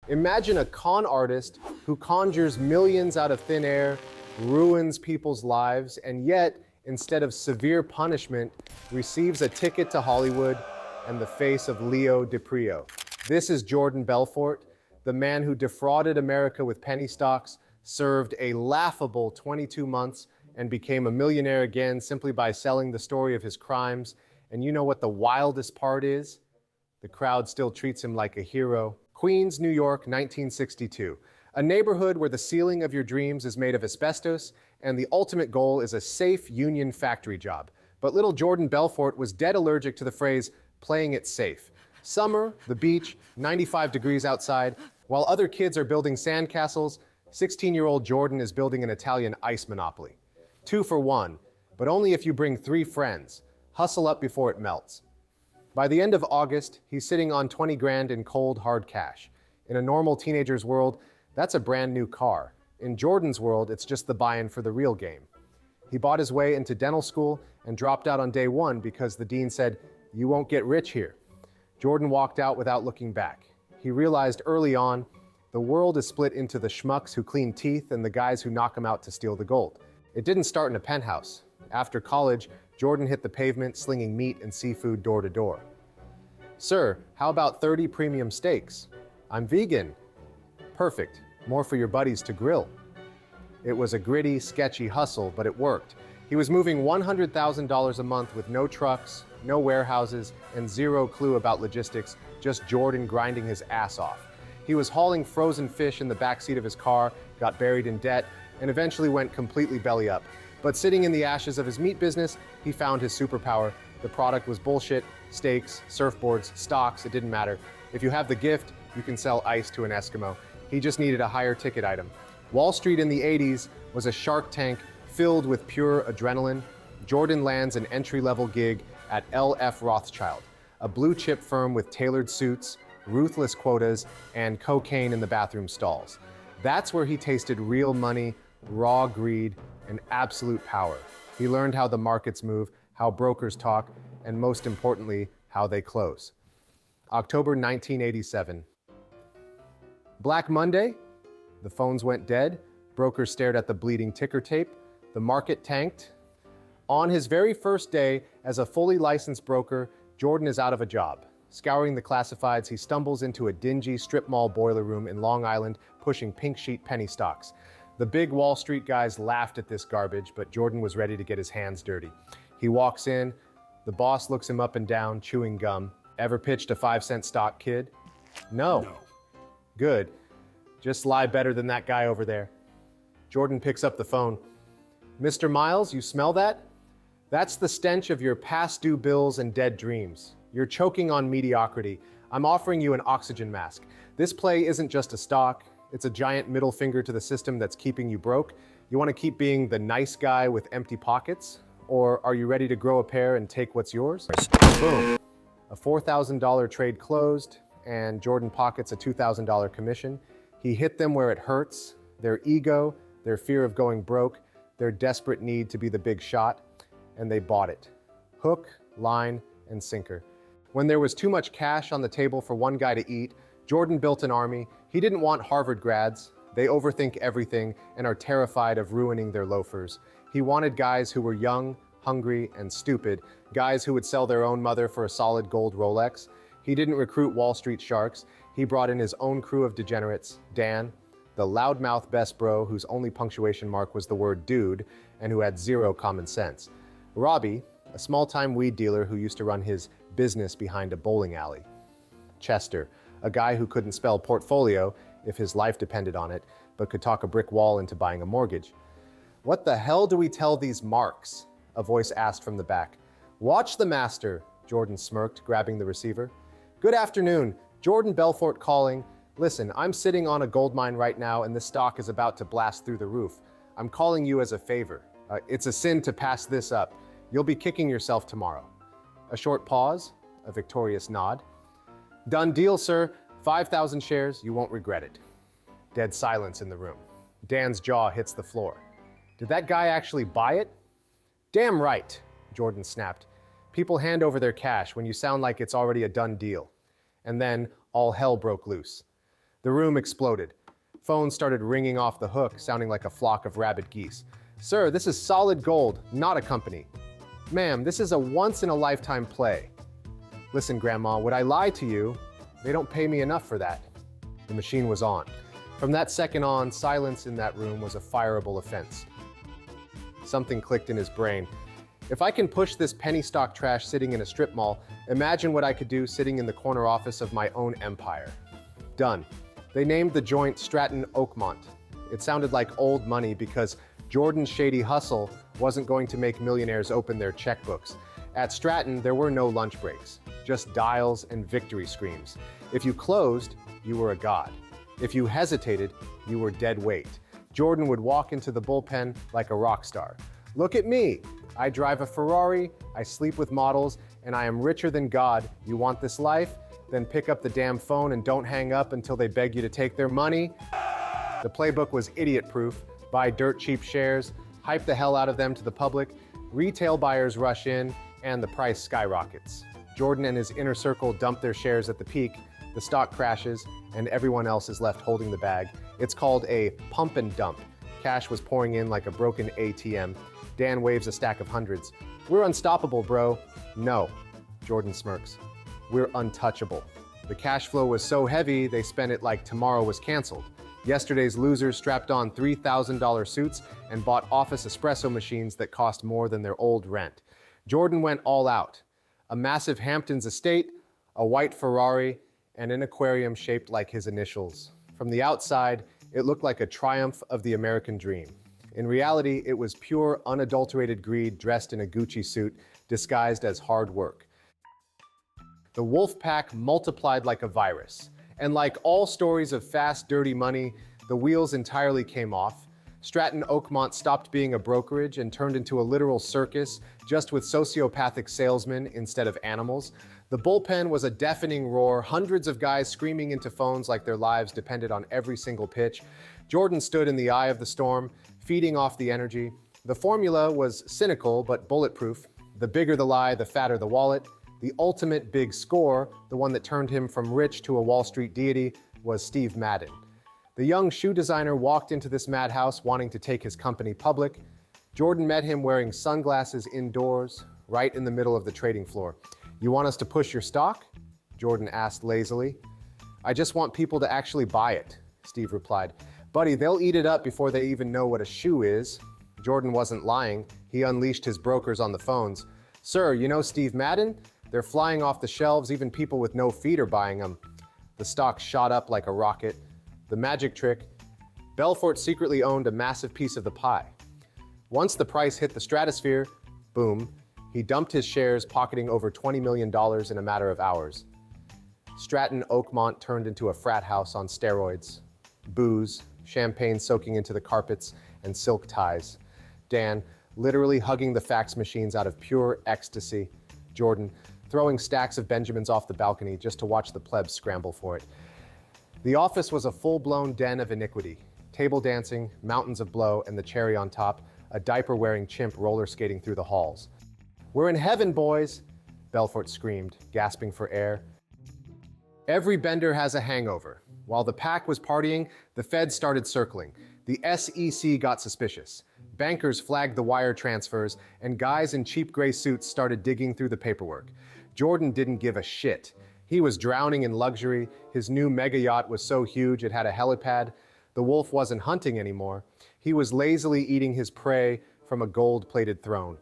Imagine a con artist who conjures millions out of thin air, ruins people's lives, and yet, instead of severe punishment, receives a ticket to Hollywood and the face of Leo DiCaprio. This is Jordan Belfort, the man who defrauded America with penny stocks, served a laughable 22 months, and became a millionaire again simply by selling the story of his crimes. And you know what the wildest part is? The crowd still treats him like a hero. Queens, New York, 1962. A neighborhood where the ceiling of your dreams is made of asbestos and the ultimate goal is a safe union factory job. But little Jordan Belfort was dead allergic to the phrase, playing it safe. Summer, the beach, 95 degrees outside. While other kids are building sandcastles, 16-year-old Jordan is building an Italian ice monopoly. 2 for 1, but only if you bring 3 friends. Hustle up before it melts. By the end of August, he's sitting on 20 grand in cold, hard cash. In a normal teenager's world, that's a brand new car. In Jordan's world, it's just the buy-in for the real game. He bought his way into dental school and dropped out on day 1 because the dean said, "You won't get rich here." Jordan walked out without looking back. He realized early on, the world is split into the schmucks who clean teeth and the guys who knock them out to steal the gold. It didn't start in a penthouse. After college, Jordan hit the pavement slinging meat and seafood door to door. "Sir, how about 30 premium steaks?" "I'm vegan." "Perfect. More for your buddies to grill." It was a gritty, sketchy hustle, but it worked. He was moving $100,000 a month with no trucks, no warehouses, and zero clue about logistics, just Jordan grinding his ass off. He was hauling frozen fish in the backseat of his car, got buried in debt, and eventually went completely belly up. But sitting in the ashes of his meat business, he found his superpower. The product was bullshit, steaks, surfboards, stocks, it didn't matter. If you have the gift, you can sell ice to an Eskimo. He just needed a higher ticket item. Wall Street in the 80s was a Shark Tank filled with pure adrenaline. Jordan lands an entry-level gig at L.F. Rothschild, a blue-chip firm with tailored suits, ruthless quotas, and cocaine in the bathroom stalls. That's where he tasted real money, raw greed, and absolute power. He learned how the markets move, how brokers talk, and most importantly, how they close. October 1987. Black Monday? The phones went dead. Brokers stared at the bleeding ticker tape. The market tanked. On his very first day as a fully licensed broker, Jordan is out of a job. Scouring the classifieds, he stumbles into a dingy strip mall boiler room in Long Island, pushing pink sheet penny stocks. The big Wall Street guys laughed at this garbage, but Jordan was ready to get his hands dirty. He walks in. The boss looks him up and down, chewing gum. "Ever pitched a 5-cent stock, kid?" No. "Good. Just lie better than that guy over there." Jordan picks up the phone. "Mr. Miles, you smell that? That's the stench of your past due bills and dead dreams. You're choking on mediocrity. I'm offering you an oxygen mask. This play isn't just a stock. It's a giant middle finger to the system that's keeping you broke. You want to keep being the nice guy with empty pockets? Or are you ready to grow a pair and take what's yours?" Boom. A $4,000 trade closed, and Jordan pockets a $2,000 commission. He hit them where it hurts, their ego, their fear of going broke, their desperate need to be the big shot, and they bought it. Hook, line, and sinker. When there was too much cash on the table for one guy to eat, Jordan built an army. He didn't want Harvard grads. They overthink everything and are terrified of ruining their loafers. He wanted guys who were young, hungry, and stupid, guys who would sell their own mother for a solid gold Rolex. He didn't recruit Wall Street sharks. He brought in his own crew of degenerates, Dan, the loudmouth best bro whose only punctuation mark was the word dude and who had zero common sense. Robbie, a small-time weed dealer who used to run his business behind a bowling alley. Chester, a guy who couldn't spell portfolio if his life depended on it, but could talk a brick wall into buying a mortgage. "What the hell do we tell these marks?" a voice asked from the back. "Watch the master," Jordan smirked, grabbing the receiver. "Good afternoon, Jordan Belfort calling. Listen, I'm sitting on a gold mine right now and the stock is about to blast through the roof. I'm calling you as a favor. It's a sin to pass this up. You'll be kicking yourself tomorrow." A short pause, a victorious nod. "Done deal, sir. 5,000 shares, you won't regret it." Dead silence in the room. Dan's jaw hits the floor. Did that guy actually buy it? "Damn right," Jordan snapped. "People hand over their cash when you sound like it's already a done deal." And then all hell broke loose. The room exploded. Phones started ringing off the hook, sounding like a flock of rabid geese. "Sir, this is solid gold, not a company." "Ma'am, this is a once-in-a-lifetime play." "Listen, Grandma, would I lie to you? They don't pay me enough for that." The machine was on. From that second on, silence in that room was a fireable offense. Something clicked in his brain. If I can push this penny stock trash sitting in a strip mall, imagine what I could do sitting in the corner office of my own empire. Done. They named the joint Stratton Oakmont. It sounded like old money because Jordan's shady hustle wasn't going to make millionaires open their checkbooks. At Stratton, there were no lunch breaks, just dials and victory screams. If you closed, you were a god. If you hesitated, you were dead weight. Jordan would walk into the bullpen like a rock star. "Look at me. I drive a Ferrari, I sleep with models, and I am richer than God. You want this life? Then pick up the damn phone and don't hang up until they beg you to take their money." The playbook was idiot-proof. Buy dirt cheap shares, hype the hell out of them to the public, retail buyers rush in, and the price skyrockets. Jordan and his inner circle dump their shares at the peak, the stock crashes, and everyone else is left holding the bag. It's called a pump and dump. Cash was pouring in like a broken ATM. Dan waves a stack of hundreds. "We're unstoppable, bro." "No," Jordan smirks. "We're untouchable." The cash flow was so heavy, they spent it like tomorrow was canceled. Yesterday's losers strapped on $3,000 suits and bought office espresso machines that cost more than their old rent. Jordan went all out. A massive Hamptons estate, a white Ferrari, and an aquarium shaped like his initials. From the outside, it looked like a triumph of the American dream. In reality, it was pure, unadulterated greed dressed in a Gucci suit, disguised as hard work. The wolf pack multiplied like a virus. And like all stories of fast, dirty money, the wheels entirely came off. Stratton Oakmont stopped being a brokerage and turned into a literal circus, just with sociopathic salesmen instead of animals. The bullpen was a deafening roar, hundreds of guys screaming into phones like their lives depended on every single pitch. Jordan stood in the eye of the storm, feeding off the energy. The formula was cynical but bulletproof. The bigger the lie, the fatter the wallet. The ultimate big score, the one that turned him from rich to a Wall Street deity, was Steve Madden. The young shoe designer walked into this madhouse wanting to take his company public. Jordan met him wearing sunglasses indoors, right in the middle of the trading floor. "You want us to push your stock?" Jordan asked lazily. "I just want people to actually buy it," Steve replied. "Buddy, they'll eat it up before they even know what a shoe is." Jordan wasn't lying. He unleashed his brokers on the phones. "Sir, you know Steve Madden? They're flying off the shelves, even people with no feet are buying them." The stock shot up like a rocket. The magic trick: Belfort secretly owned a massive piece of the pie. Once the price hit the stratosphere, boom, he dumped his shares, pocketing over $20 million in a matter of hours. Stratton Oakmont turned into a frat house on steroids. Booze, champagne soaking into the carpets, and silk ties. Dan, literally hugging the fax machines out of pure ecstasy. Jordan, throwing stacks of Benjamins off the balcony just to watch the plebs scramble for it. The office was a full-blown den of iniquity. Table dancing, mountains of blow, and the cherry on top, a diaper-wearing chimp roller skating through the halls. "We're in heaven, boys," Belfort screamed, gasping for air. Every bender has a hangover. While the pack was partying, the feds started circling. The SEC got suspicious. Bankers flagged the wire transfers, and guys in cheap gray suits started digging through the paperwork. Jordan didn't give a shit. He was drowning in luxury. His new mega yacht was so huge it had a helipad. The wolf wasn't hunting anymore. He was lazily eating his prey from a gold-plated throne.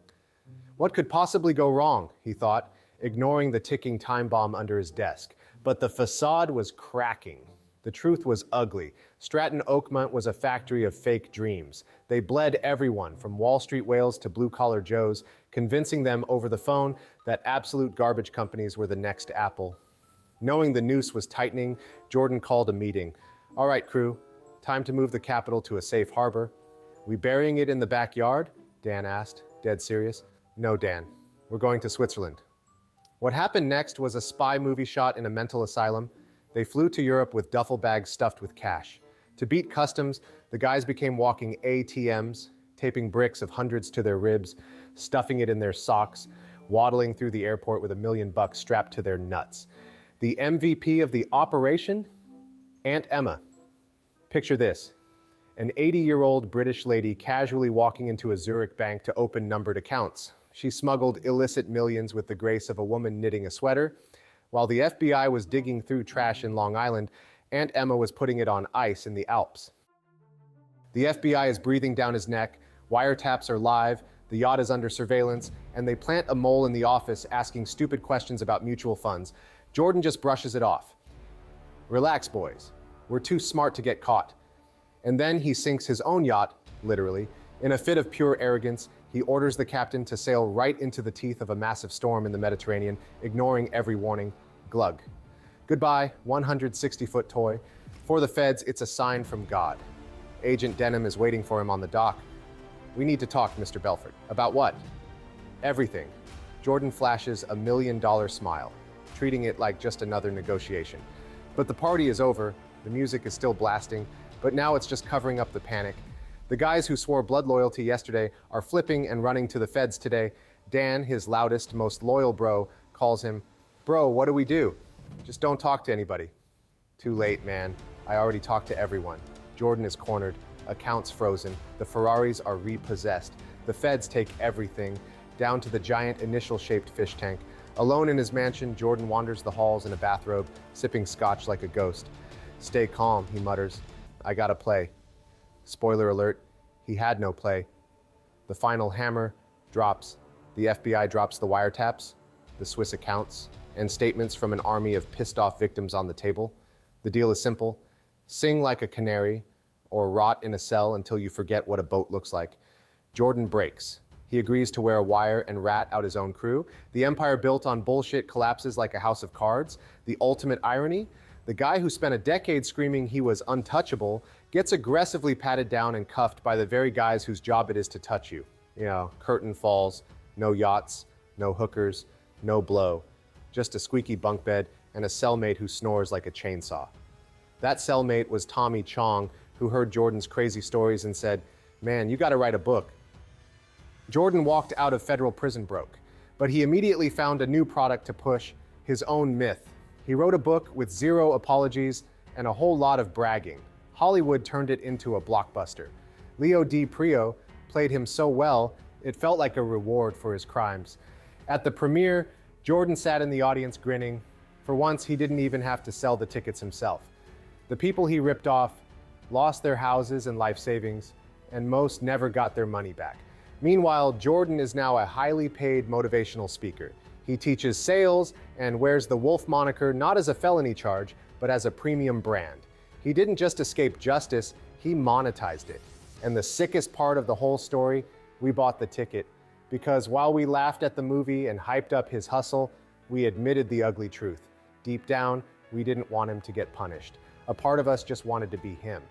What could possibly go wrong, he thought, ignoring the ticking time bomb under his desk. But the facade was cracking. The truth was ugly. Stratton Oakmont was a factory of fake dreams. They bled everyone, from Wall Street whales to blue-collar Joes, convincing them over the phone that absolute garbage companies were the next Apple. Knowing the noose was tightening, Jordan called a meeting. "All right, crew, time to move the capital to a safe harbor." "We burying it in the backyard?" Dan asked, dead serious. "No, Dan. We're going to Switzerland." What happened next was a spy movie shot in a mental asylum. They flew to Europe with duffel bags stuffed with cash. To beat customs, the guys became walking ATMs, taping bricks of hundreds to their ribs, stuffing it in their socks, waddling through the airport with $1 million strapped to their nuts. The MVP of the operation? Aunt Emma. Picture this. An 80-year-old British lady casually walking into a Zurich bank to open numbered accounts. She smuggled illicit millions with the grace of a woman knitting a sweater. While the FBI was digging through trash in Long Island, Aunt Emma was putting it on ice in the Alps. The FBI is breathing down his neck, wiretaps are live, the yacht is under surveillance, and they plant a mole in the office asking stupid questions about mutual funds. Jordan just brushes it off. Relax, boys. We're too smart to get caught. And then he sinks his own yacht, literally. In a fit of pure arrogance, he orders the captain to sail right into the teeth of a massive storm in the Mediterranean, ignoring every warning. Glug. Goodbye, 160-foot toy. For the feds, it's a sign from God. Agent Denham is waiting for him on the dock. We need to talk, Mr. Belfort. About what? Everything. Jordan flashes a $1 million smile, treating it like just another negotiation. But the party is over, the music is still blasting, but now it's just covering up the panic. The guys who swore blood loyalty yesterday are flipping and running to the feds today. Dan, his loudest, most loyal bro, calls him, "Bro, what do we do?" "Just don't talk to anybody." Too late, man. I already talked to everyone. Jordan is cornered, accounts frozen, the Ferraris are repossessed. The feds take everything, down to the giant initial-shaped fish tank. Alone in his mansion, Jordan wanders the halls in a bathrobe, sipping scotch like a ghost. "Stay calm," he mutters. "I gotta play." Spoiler alert, he had no play. The final hammer drops. The FBI drops the wiretaps, the Swiss accounts, and statements from an army of pissed-off victims on the table. The deal is simple. Sing like a canary, or rot in a cell until you forget what a boat looks like. Jordan breaks. He agrees to wear a wire and rat out his own crew. The empire built on bullshit collapses like a house of cards. The ultimate irony? The guy who spent a decade screaming he was untouchable gets aggressively patted down and cuffed by the very guys whose job it is to touch you. You know, curtain falls, no yachts, no hookers, no blow. Just a squeaky bunk bed and a cellmate who snores like a chainsaw. That cellmate was Tommy Chong, who heard Jordan's crazy stories and said, "Man, you gotta write a book." Jordan walked out of federal prison broke, but he immediately found a new product to push, his own myth. He wrote a book with zero apologies and a whole lot of bragging. Hollywood turned it into a blockbuster. Leo DiCaprio played him so well, it felt like a reward for his crimes. At the premiere, Jordan sat in the audience grinning. For once, he didn't even have to sell the tickets himself. The people he ripped off lost their houses and life savings, and most never got their money back. Meanwhile, Jordan is now a highly paid motivational speaker. He teaches sales and wears the Wolf moniker not as a felony charge, but as a premium brand. He didn't just escape justice, he monetized it. And the sickest part of the whole story, we bought the ticket. Because while we laughed at the movie and hyped up his hustle, we admitted the ugly truth. Deep down, we didn't want him to get punished. A part of us just wanted to be him.